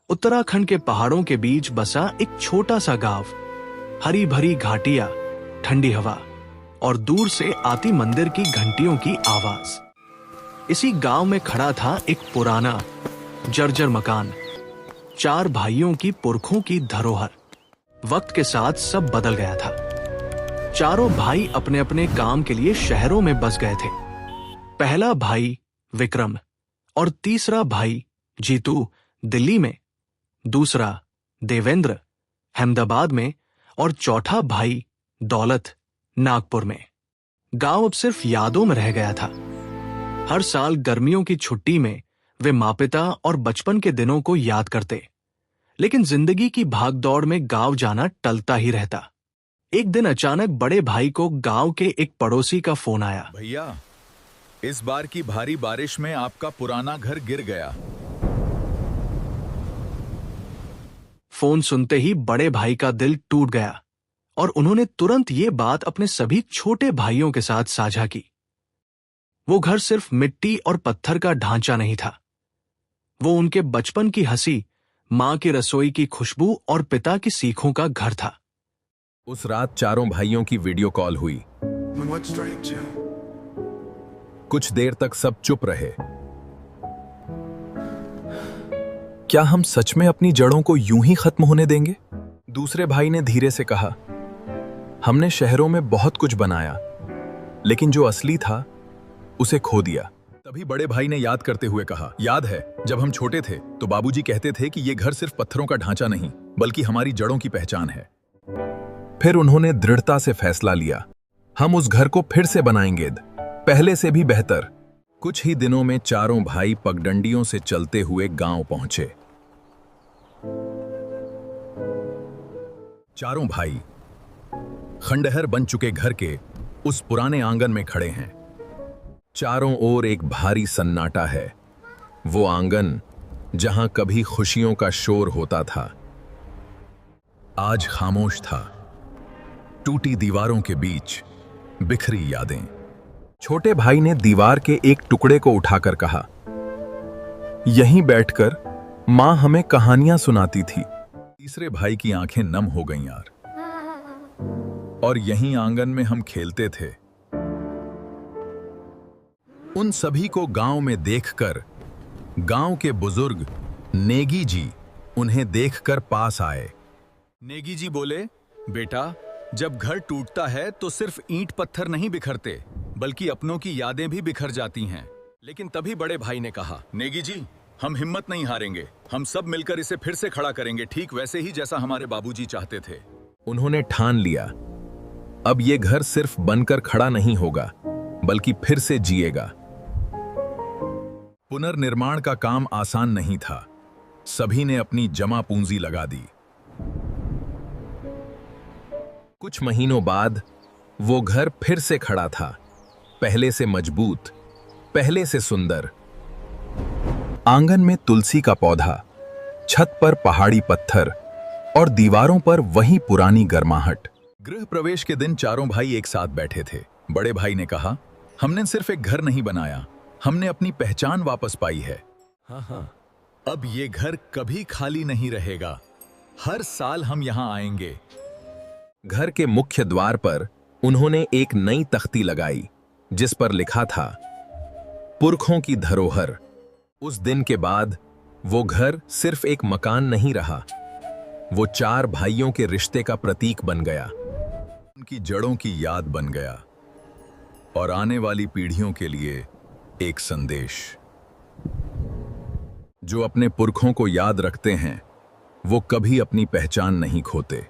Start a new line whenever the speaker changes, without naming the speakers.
उत्तराखंड के पहाड़ों के बीच बसा एक छोटा सा गांव। हरी भरी घाटियां, ठंडी हवा और दूर से आती मंदिर की घंटियों की आवाज। इसी गांव में खड़ा था एक पुराना जर्जर मकान, 4 भाइयों की पुरखों की धरोहर। वक्त के साथ सब बदल गया था। चारों भाई अपने अपने काम के लिए शहरों में बस गए थे। पहला भाई विक्रम और तीसरा भाई जीतू दिल्ली में, दूसरा देवेंद्र अहमदाबाद में और चौथा भाई दौलत नागपुर में। गांव अब सिर्फ यादों में रह गया था। हर साल गर्मियों की छुट्टी में वे माँ-पिता और बचपन के दिनों को याद करते, लेकिन जिंदगी की भागदौड़ में गांव जाना टलता ही रहता। एक दिन अचानक बड़े भाई को गांव के एक पड़ोसी का फोन आया।
भैया, इस बार की भारी बारिश में आपका पुराना घर गिर गया।
फोन सुनते ही बड़े भाई का दिल टूट गया और उन्होंने तुरंत ये बात अपने सभी छोटे भाइयों के साथ साझा की। वो घर सिर्फ मिट्टी और पत्थर का ढांचा नहीं था, वो उनके बचपन की हंसी, मां की रसोई की खुशबू और पिता की सीखों का घर था।
उस रात चारों भाइयों की वीडियो कॉल हुई। कुछ देर तक सब चुप रहे। क्या हम सच में अपनी जड़ों को यूं ही खत्म होने देंगे? दूसरे भाई ने धीरे से कहा, हमने शहरों में बहुत कुछ बनाया, लेकिन जो असली था उसे खो दिया।
तभी बड़े भाई ने याद करते हुए कहा, याद है जब हम छोटे थे तो बाबूजी कहते थे कि ये घर सिर्फ पत्थरों का ढांचा नहीं बल्कि हमारी जड़ों की पहचान है।
फिर उन्होंने दृढ़ता से फैसला लिया, हम उस घर को फिर से बनाएंगे, पहले से भी बेहतर। कुछ ही दिनों में चारों भाई पगडंडियों से चलते हुए गांव पहुंचे। चारों भाई खंडहर बन चुके घर के उस पुराने आंगन में खड़े हैं। चारों ओर एक भारी सन्नाटा है। वो आंगन जहां कभी खुशियों का शोर होता था, आज खामोश था। टूटी दीवारों के बीच बिखरी यादें। छोटे भाई ने दीवार के एक टुकड़े को उठाकर कहा, यहीं बैठकर मां हमें कहानियां सुनाती थी।
तीसरे भाई की आंखें नम हो गईं यार। और यहीं आंगन में हम खेलते थे।
उन सभी को गांव में देखकर गांव के बुजुर्ग नेगी जी उन्हें देखकर पास आए।
नेगी जी बोले, बेटा, जब घर टूटता है तो सिर्फ ईंट पत्थर नहीं बिखरते बल्कि अपनों की यादें भी बिखर जाती हैं। लेकिन तभी बड़े भाई ने कहा, नेगी जी, हम हिम्मत नहीं हारेंगे, हम सब मिलकर इसे फिर से खड़ा करेंगे, ठीक वैसे ही जैसा हमारे बाबूजी चाहते थे।
उन्होंने ठान लिया, अब ये घर सिर्फ बनकर खड़ा नहीं होगा बल्कि फिर से जिएगा। पुनर्निर्माण का काम आसान नहीं था। सभी ने अपनी जमा पूंजी लगा दी। कुछ महीनों बाद वो घर फिर से खड़ा था, पहले से मजबूत, पहले से सुंदर। आंगन में तुलसी का पौधा, छत पर पहाड़ी पत्थर और दीवारों पर वही पुरानी गर्माहट।
गृह प्रवेश के दिन चारों भाई एक साथ बैठे थे। बड़े भाई ने कहा, हमने सिर्फ एक घर नहीं बनाया, हमने अपनी पहचान वापस पाई है।
हाँ।
अब ये घर कभी खाली नहीं रहेगा, हर साल हम यहां आएंगे।
घर के मुख्य द्वार पर उन्होंने एक नई तख्ती लगाई जिस पर लिखा था, पुरखों की धरोहर। उस दिन के बाद वो घर सिर्फ एक मकान नहीं रहा, वो 4 भाइयों के रिश्ते का प्रतीक बन गया,
उनकी जड़ों की याद बन गया और आने वाली पीढ़ियों के लिए एक संदेश।
जो अपने पुरखों को याद रखते हैं वो कभी अपनी पहचान नहीं खोते।